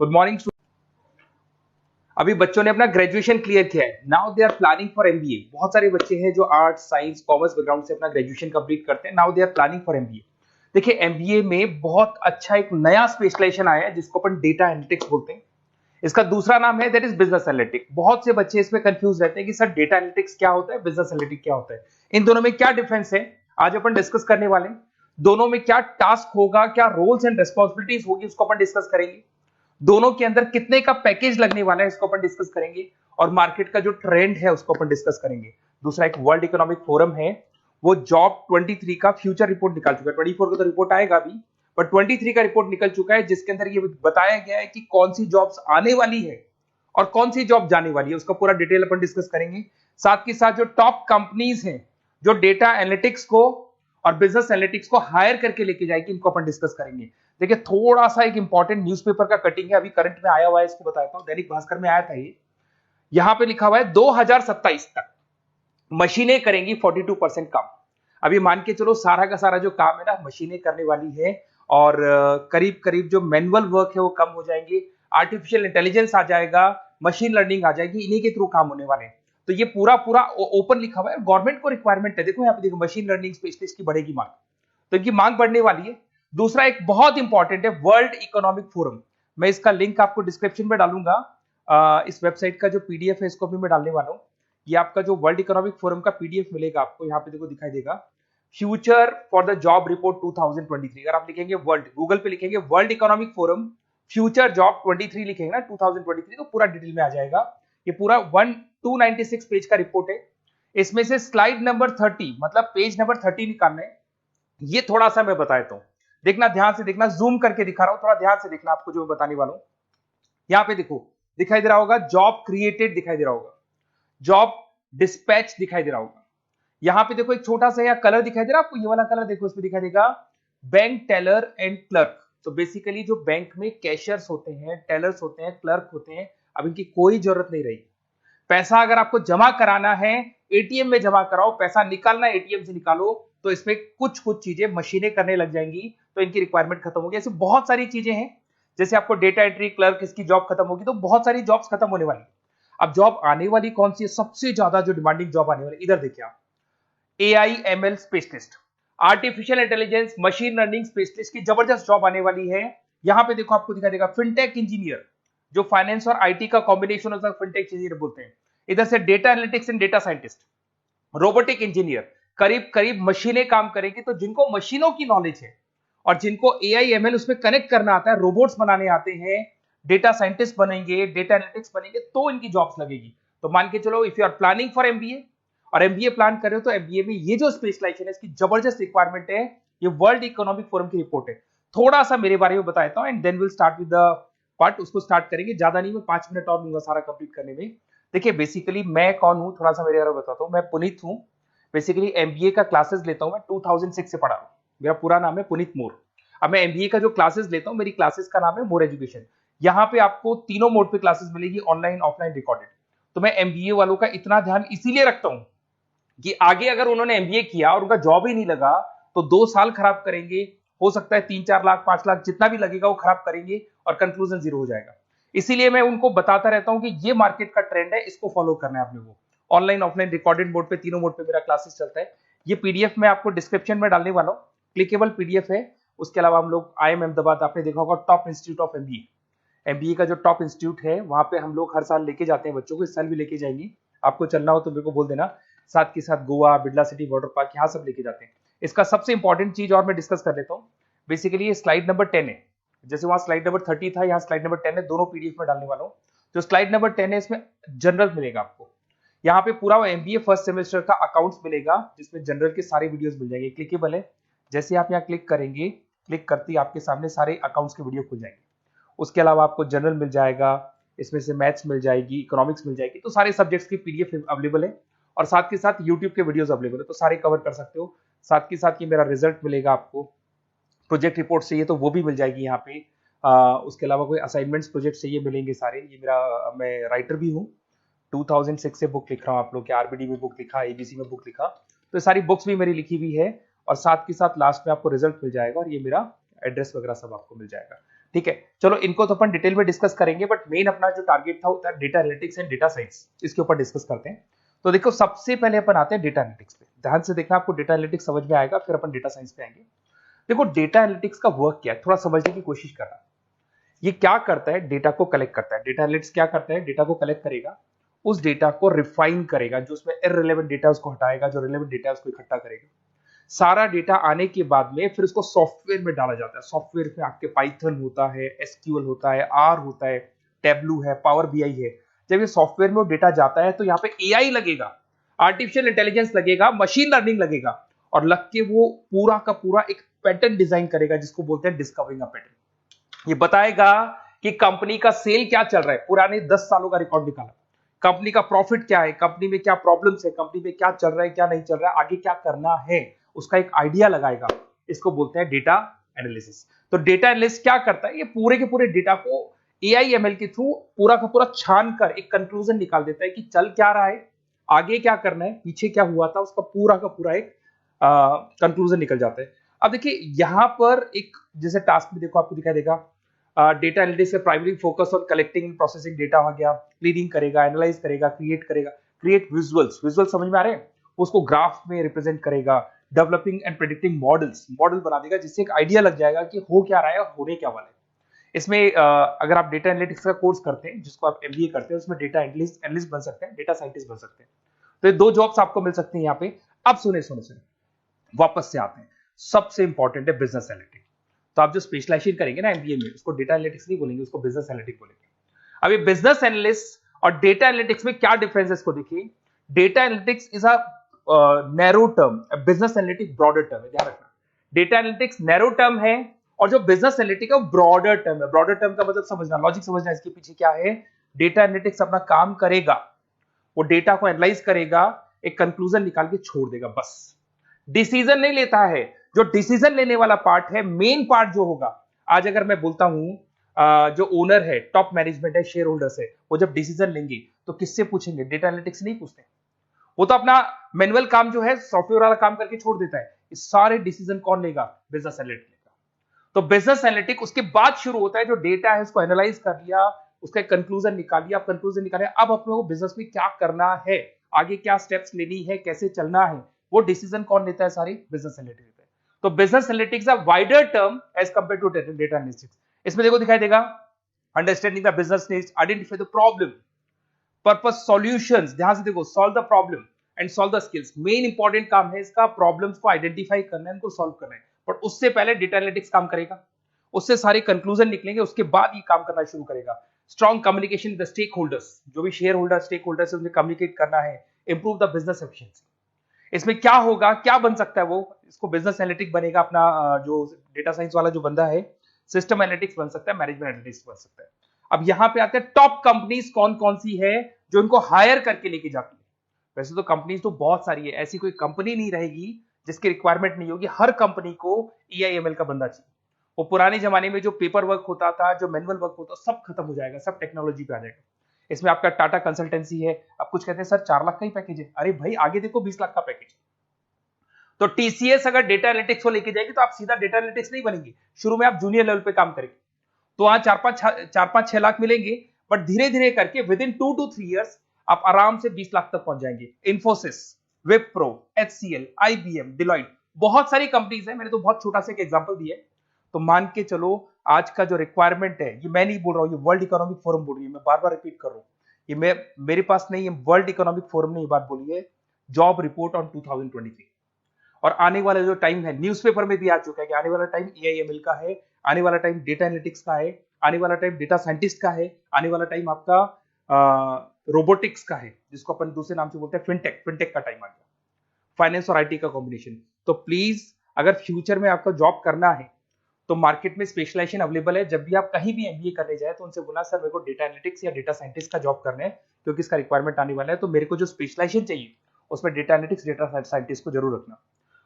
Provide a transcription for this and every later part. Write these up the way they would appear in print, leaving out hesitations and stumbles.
Good morning. अभी बच्चों ने अपना ग्रेजुएशन क्लियर किया है, now they are planning for MBA. बहुत सारे बच्चे हैं जो आर्ट्स, साइंस, कॉमर्स बैकग्राउंड से अपना ग्रेजुएशन कंप्लीट करते हैं, now they are planning for MBA. देखिए एमबीए में बहुत अच्छा एक नया स्पेशलाइजेशन आया है जिसको अपन डेटा एनालिटिक्स बोलते हैं। इसका दूसरा नाम है दैट इज बिजनेस एनालिटिक्स। बहुत से बच्चे इसमें कंफ्यूज रहते हैं कि सर डेटा एनालिटिक्स क्या होता है, बिजनेस एनालिटिक्स क्या होता है, इन दोनों में क्या डिफरेंस है, आज अपन डिस्कस करने वाले हैं। दोनों में क्या टास्क होगा, क्या रोल्स एंड रिस्पॉन्सिबिलिटीज होगी, उसको अपन डिस्कस करेंगे। दोनों के अंदर कितने का पैकेज लगने वाला है इसको अपन डिस्कस करेंगे, और मार्केट का जो ट्रेंड है उसको अपन डिस्कस करेंगे। दूसरा एक वर्ल्ड इकोनॉमिक फोरम है, वो जॉब 23 का फ्यूचर रिपोर्ट निकाल चुका है। 24 का तो रिपोर्ट आएगा अभी, पर 23 का रिपोर्ट निकल चुका है जिसके अंदर ये बताया गया है कि कौन सी जॉब्स आने वाली है और कौन सी जॉब जाने वाली है, उसका पूरा डिटेल अपन डिस्कस करेंगे। साथ के साथ जो टॉप कंपनीज हैं जो डेटा एनालिटिक्स को और बिजनेस एनालिटिक्स को हायर करके लेके जाएगी, इनको अपन डिस्कस करेंगे। देखिए थोड़ा सा एक इंपॉर्टेंट न्यूज़पेपर का कटिंग है, अभी करंट में आया हुआ है, इसको बताता हूं। दैनिक भास्कर में आया था ये, यहां पे लिखा हुआ है 2027 तक मशीनें करेंगी 42% काम। अभी मान के चलो सारा का सारा जो काम है ना मशीनें करने वाली है, और करीब करीब जो मैनुअल वर्क है वो कम हो जाएंगे, आर्टिफिशियल इंटेलिजेंस आ जाएगा, मशीन लर्निंग आ जाएगी, इन्हीं के थ्रू काम होने वाले हैं। तो ये पूरा पूरा ओपन लिखा हुआ है, गवर्नमेंट को रिक्वायरमेंट है। देखो यहाँ पे देखो, मशीन लर्निंग स्पेशलिस्ट की बढ़ेगी मांग, तो इनकी मांग बढ़ने वाली है। दूसरा एक बहुत इंपॉर्टेंट है वर्ल्ड इकोनॉमिक फोरम, मैं इसका लिंक आपको डिस्क्रिप्शन में डालूंगा। इस वेबसाइट का जो पीडीएफ है इसको भी मैं डालने वाला हूँ। ये आपका जो वर्ल्ड इकोनॉमिक फोरम का पीडीएफ मिलेगा आपको, यहाँ पे देखो दिखाई देगा, future for the job report 2023। अगर आप लिखेंगे वर्ल्ड, गूगल पे लिखेंगे world economic forum future job 23 लिखेंगे ना 2023, तो पूरा डिटेल में आ जाएगा। ये पूरा 296 पेज का रिपोर्ट है। इसमें से स्लाइड नंबर 30 मतलब पेज नंबर 30 निकालना है। ये थोड़ा सा मैं बता देता हूं, देखना ध्यान से देखना, जूम करके दिखा रहा हूं, थोड़ा ध्यान से देखना आपको जो मैं बताने वाला हूं। यहां पे देखो दिखाई दे रहा होगा जॉब क्रिएटेड, दिखाई दे रहा होगा जॉब डिस्पैच, दिखाई दे रहा होगा। यहां पे देखो एक छोटा सा यहाँ कलर दिखाई दे रहा है आपको, ये वाला कलर देखो, इसमें दिखाई देगा बैंक टेलर एंड क्लर्क। तो बेसिकली जो बैंक में कैशियर्स होते हैं, टेलर्स होते हैं, क्लर्क होते हैं, अब इनकी कोई जरूरत नहीं रही। पैसा अगर आपको जमा कराना है एटीएम में जमा कराओ, पैसा निकालना है एटीएम से निकालो, तो इसमें कुछ कुछ चीजें मशीनें करने लग जाएंगी, तो इनकी रिक्वायरमेंट खत्म होगी। ऐसे बहुत सारी चीजें हैं, जैसे आपको डेटा एंट्री क्लर्क, इसकी जॉब खत्म होगी, तो बहुत सारी जॉब्स खत्म होने वाली। अब जॉब आने वाली कौन सी है, सबसे ज्यादा जो डिमांडिंग जॉब आने वाली, इधर देखिए आप, AI ML specialist, artificial intelligence machine learning specialist की जबरदस्त जॉब आने वाली है। यहां पे देखो आपको दिखाई देगा फिनटेक इंजीनियर, जो फाइनेंस और आईटी का कॉम्बिनेशन होता है, फिनटेक इंजीनियर बोलते हैं। इधर से data analytics and data scientist, robotic engineer, करीब करीब मशीनें काम करेंगी। तो जिनको मशीनों की नॉलेज है और जिनको एआई एमएल उसमें कनेक्ट करना आता है, रोबोट्स बनाने आते हैं, डेटा साइंटिस्ट बनेंगे, डेटा एनालिटिक्स बनेंगे, तो इनकी जॉब्स लगेगी। तो मान के चलो if you are planning for MBA और एमबीए प्लान कर रहे हो, तो एमबीए में ये जो स्पेशलाइजेशन है इसकी जबरदस्त रिक्वायरमेंट है। ये वर्ल्ड इकोनॉमिक फोरम की रिपोर्ट है। थोड़ा सा मेरे बारे में बताता हूं and then will start with the part. उसको स्टार्ट करेंगे, ज्यादा नहीं, मैं 5 मिनट और लूंगा सारा कंप्लीट करने में। देखिए बेसिकली मैं कौन हूं, थोड़ा सा मेरे बारे में बताता हूं। मैं पुनीत हूं, बेसिकली एमबीए का क्लासेस लेता हूं, मैं 2006 से पढ़ा हूं। मेरा पूरा नाम है पुनीत मोर। अब मैं एमबीए का जो क्लासेस लेता हूं, मेरी क्लासेस का नाम है मोर एजुकेशन। यहाँ पे आपको तीनों मोड पे क्लासेस मिलेगी, ऑनलाइन, ऑफलाइन, रिकॉर्डेड। तो मैं एमबीए वालों का इतना ध्यान इसीलिए रखता हूं कि आगे अगर उन्होंने एमबीए किया और उनका जॉब ही नहीं लगा, तो 2 साल खराब करेंगे, हो सकता है 3-4 लाख 5 लाख जितना भी लगेगा वो खराब करेंगे और कंक्लूजन जीरो हो जाएगा। इसीलिए मैं उनको बताता रहता हूं कि ये मार्केट का ट्रेंड है, इसको फॉलो करना है आपने। वो ऑनलाइन, ऑफलाइन, रिकॉर्डेड मोड पे, तीनों मोड पे मेरा क्लासेस चलता है। ये पीडीएफ मैं आपको डिस्क्रिप्शन में डालने वाला हूँ, क्लिकेबल पीडीएफ है। उसके अलावा हम लोग आईएम अहमदाबाद, आपने देखा होगा top institute of MBA, MBA का जो टॉप इंस्टीट्यूट है, वहां पे हम लोग हर साल लेके जाते हैं बच्चों को, इस साल भी लेके जाएंगे। आपको चलना हो तो मेरे को बोल देना। साथ के साथ Goa, Birla city water park, यहाँ सब लेके जाते हैं। इसका सबसे इंपॉर्टेंट चीज और मैं डिस्कस कर लेता हूँ। बेसिकली ये स्लाइड नंबर 10 है, जैसे वहां स्लाइड नंबर 30 था, यहाँ स्लाइड नंबर 10 है, दोनों पीडीएफ में डालने वाला हूँ। जो स्लाइड नंबर 10 है इसमें जनरल मिलेगा आपको। यहाँ पे पूरा एमबीए फर्स्ट सेमेस्टर का अकाउंट्स मिलेगा, जिसमें जनरल के सारे वीडियोस मिल जाएंगे, क्लिकेबल है। जैसे आप यहाँ क्लिक करेंगे, क्लिक करते ही आपके सामने सारे अकाउंट्स के वीडियो खुल जाएंगे। उसके अलावा आपको जनरल मिल जाएगा, इसमें से मैथ्स मिल जाएगी, इकोनॉमिक्स मिल जाएगी, तो सारे सब्जेक्ट्स की पीडीएफ अवेलेबल है। और साथ के साथ यूट्यूब के वीडियोस अवेलेबल है, तो सारे कवर कर सकते हो। साथ के साथ ये मेरा रिजल्ट मिलेगा आपको, प्रोजेक्ट रिपोर्ट चाहिए तो वो भी मिल जाएगी यहाँ पे। उसके अलावा कोई असाइनमेंट्स, प्रोजेक्ट चाहिए, मिलेंगे सारे। ये मेरा, मैं राइटर भी हूँ, 2006 से बुक लिख रहा हूँ। आप लोग के आरबीडी में बुक लिखा, एबीसी में बुक लिखा, तो सारी बुक्स भी मेरी लिखी हुई है। और साथ के साथ लास्ट में आपको रिजल्ट मिल जाएगा, और ये मेरा एड्रेस वगैरह सब आपको मिल जाएगा। ठीक है, चलो इनको तो अपन डिटेल में डिस्कस करेंगे, बट मेन अपना जो टारगेट था होता है data analytics and data science, इसके ऊपर डिस्कस करते हैं। तो देखो सबसे पहले अपन आते हैं डेटा एनालिटिक्स पे, ध्यान से देखना, आपको डेटा एनालिटिक्स समझ में आएगा, फिर अपन डेटा साइंस पे आएंगे। देखो डेटा एनालिटिक्स का वर्क क्या है, थोड़ा समझने की कोशिश करना। ये क्या करता है, डेटा को कलेक्ट करता है। डेटा एनालिटिक्स क्या करता है, डेटा को कलेक्ट करेगा, उस डेटा को रिफाइन करेगा, जो उसमें इररिलेवेंट डेटा उसको हटाएगा, जो रिलेवेंट डेटा उसको इकट्ठा करेगा। सारा डेटा आने के बाद में फिर उसको सॉफ्टवेयर में डाला जाता है। सॉफ्टवेयर में आपके पाइथन होता है, एसक्यूएल होता है, आर होता है, टेबलू है, पावर बीआई है। जब ये सॉफ्टवेयर में डेटा जाता है तो यहाँ पे एआई लगेगा, आर्टिफिशियल इंटेलिजेंस लगेगा, मशीन लर्निंग लगेगा, और लग के वो पूरा का पूरा एक पैटर्न डिजाइन करेगा, जिसको बोलते हैं डिस्कवरिंग अ पैटर्न। ये बताएगा कि कंपनी का सेल क्या चल रहा है, पुराने 10 सालों का रिकॉर्ड निकाला, कंपनी का प्रॉफिट क्या है, कंपनी में क्या प्रॉब्लम्स है, कंपनी में क्या चल रहा है, क्या नहीं चल रहा है, आगे क्या करना है, उसका एक आइडिया लगाएगा। इसको बोलते हैं डेटा एनालिसिस। तो डेटा एनालिस्ट क्या करता है, ये पूरे के पूरे डेटा को एआई एमएल के थ्रू पूरा का पूरा छान कर एक कंक्लूजन निकाल देता है कि चल क्या रहा है, आगे क्या करना है, पीछे क्या हुआ था, उसका पूरा का पूरा एक कंक्लूजन निकल जाता है। अब देखिए यहां पर एक जैसे टास्क में देखो आपको दिखाई देगा, डेटा एनालिटिक्स का primary focus on collecting processing data हो गया, क्लीनिंग करेगा, एनालाइज करेगा, क्रिएट करेगा, क्रिएट विजुअल्स, विजुअल समझ में आ रहे हैं, उसको ग्राफ में रिप्रेजेंट करेगा, developing and predicting models, model बना देगा जिससे एक आइडिया लग जाएगा कि हो क्या रहा है और होने क्या वाला है। इसमें अगर आप डेटा एनालिटिक्स का कोर्स करते हैं, जिसको आप एमबीए करते हैं, उसमें डेटा एनालिस्ट बन सकते हैं, डेटा साइंटिस्ट बन सकते हैं। तो ये 2 जॉब्स आपको मिल सकती हैं यहाँ पे। अब सुने सुने सुने वापस से आते हैं, सबसे इंपॉर्टेंट है बिजनेस एनालिटिक्स। तो आप जो स्पेशलाइजेशन करेंगे ना एमबीए में, उसको डेटा एनालिटिक्स नहीं बोलेंगे, उसको बिजनेस एनालिटिक्स बोलेंगे। अब ये बिजनेस एनालिस्ट और डेटा एनालिटिक्स में क्या डिफरेंस है, इसको देखिए। Data analytics is a narrow term, business analytics broader term है, ध्यान रखना। डेटा एनालिटिक्स नैरो टर्म है और जो बिजनेस एनालिटिक्स है वो ब्रॉडर टर्म है। ब्रॉडर टर्म का मतलब समझना, लॉजिक समझना, इसके पीछे क्या है। डेटा एनालिटिक्स अपना काम करेगा, वो डेटा को एनालाइज करेगा, एक कंक्लूजन निकाल के छोड़ देगा, बस। डिसीजन नहीं लेता है। जो डिसीजन लेने वाला पार्ट है, मेन पार्ट जो होगा, आज अगर मैं बोलता हूं जो ओनर है, टॉप मैनेजमेंट है, शेयर होल्डर्स है, वो जब डिसीजन लेंगे तो किससे पूछेंगे, डेटा एनालिटिक्स नहीं पूछते। वो तो अपना मैनुअल काम जो है, सॉफ्टवेयर वाला काम करके छोड़ देता है। इस सारे डिसीजन कौन लेगा, बिजनेस एनालिटिक्स लेगा। तो बिजनेस एनालिटिक्स उसके बाद शुरू होता है, जो डेटा है उसको एनालाइज कर लिया, उसका कंक्लूजन निकाल लिया, कंक्लूजन निकाले, अब अपने को बिजनेस में क्या करना है, आगे क्या स्टेप्स लेनी है, कैसे चलना है, वो डिसीजन कौन लेता है, सारी बिजनेस एनालिटिक्स लेता है। तो business analytics a wider term as compared to data analytics. इसमें देखो दिखाई देगा, understanding the business needs, identify the problem, purpose, solutions, ध्यान से देखो, solve the problem and solve the skills. Main important काम है इसका, प्रॉब्लम्स को आइडेंटिफाई करना है, उनको सॉल्व करना है, पर उससे पहले डेटा एनालिटिक्स काम करेगा, उससे सारे कंक्लूजन निकलेंगे, उसके बाद ये काम करना शुरू करेगा। Strong communication with the stakeholders, जो भी शेयर होल्डर स्टेक होल्डर से उन्हें कम्युनिकेट करना है, इंप्रूव द बिजनेस एफिशिएंसी। इसमें क्या होगा, क्या बन सकता है वो, इसको बिजनेस एनालिटिक बनेगा अपना, जो डेटा साइंस वाला जो बंदा है, सिस्टम एनालिटिक्स बन सकता है, मैनेजमेंट एनालिटिक्स बन सकता है। अब यहां पे आते हैं टॉप कंपनीज कौन कौन सी है जो इनको हायर करके लेके जाती है। वैसे तो कंपनीज तो बहुत सारी है, ऐसी कोई कंपनी नहीं रहेगी जिसकी रिक्वायरमेंट नहीं होगी, हर कंपनी को ईआईएमएल का बंदा चाहिए। वो पुराने जमाने में जो पेपर वर्क होता था, जो मैनुअल वर्क होता, सब खत्म हो जाएगा, सब टेक्नोलॉजी पे आ जाएगा। इसमें आपका टाटा कंसल्टेंसी है, अब कुछ कहते हैं सर 4 लाख का ही पैकेज है, अरे भाई आगे देखो 20 लाख का पैकेज। तो टीसीएस अगर डेटा एनालिटिक्स को लेके जाएगी तो आप सीधा डेटा एनालिटिक्स नहीं बनेंगे, शुरू में आप जूनियर लेवल पे काम करेंगे, तो वहां 4-5-6 लाख मिलेंगे, बट धीरे धीरे करके विद इन 2 to 3 years आप आराम से 20 लाख तक पहुंच जाएंगे। Infosys, Wipro, HCL, IBM, Deloitte, बहुत सारी कंपनीज है, मैंने तो बहुत छोटा सा एक एग्जांपल दिया है। तो मान के चलो आज का जो रिक्वायरमेंट है, ये मैं नहीं बोल रहा हूं, ये वर्ल्ड इकोनॉमिक फोरम बोल रही है, मैं बार बार रिपीट कर रहा हूं, ये मेरे पास नहीं, ये वर्ल्ड इकोनॉमिक फोरम ने ये बात बोली है, जॉब रिपोर्ट ऑन 2023। और आने वाला जो टाइम है, न्यूज़पेपर में भी आ चुका है कि आने वाला टाइम एआईएमएल का है, आने वाला टाइम डेटा एनालिटिक्स का है, आने वाला टाइम डेटा साइंटिस्ट का है, आने वाला टाइम आपका रोबोटिक्स का है, जिसको अपन दूसरे नाम से बोलते हैं फिनटेक, फिनटेक का टाइम आ गया, फाइनेंस और आईटी का कॉम्बिनेशन। तो प्लीज अगर फ्यूचर में आपको जॉब करना है तो मार्केट में स्पेशलाइजेशन अवेलेबल है, जब भी आप कहीं भी एमबीए करने जाए तो उनसे बोलना सर मेरे को डेटा एनालिटिक्स या डेटा साइंटिस्ट का जॉब करना है, क्योंकि इसका रिक्वायरमेंट आने वाला है, तो मेरे को जो स्पेशलाइजेशन चाहिए उसमें डेटा एनालिटिक्स, डेटा साइंटिस्ट को जरूर रखना।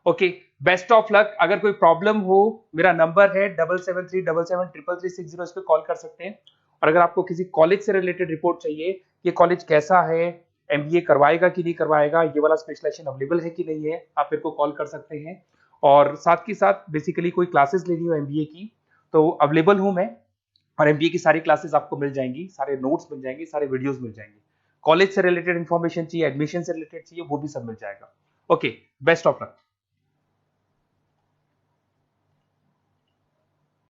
Okay, best of luck. अगर कोई प्रॉब्लम हो, मेरा नंबर है 7737733360, इस पे कॉल कर सकते हैं। और अगर आपको किसी कॉलेज से रिलेटेड रिपोर्ट चाहिए, ये कॉलेज कैसा है, एमबीए करवाएगा कि नहीं करवाएगा, ये वाला स्पेशलाइजेशन अवेलेबल है कि नहीं है, आप मेरे को कॉल कर सकते हैं। और साथ ही साथ बेसिकली कोई क्लासेस लेनी हो एमबीए की तो अवेलेबल हूं मैं, और एमबीए की सारी क्लासेस आपको मिल जाएंगी, सारे नोट्स मिल जाएंगे, सारे वीडियोस मिल जाएंगे। कॉलेज से रिलेटेड इन्फॉर्मेशन चाहिए, एडमिशन से रिलेटेड चाहिए, वो भी सब मिल जाएगा। Okay, best of luck.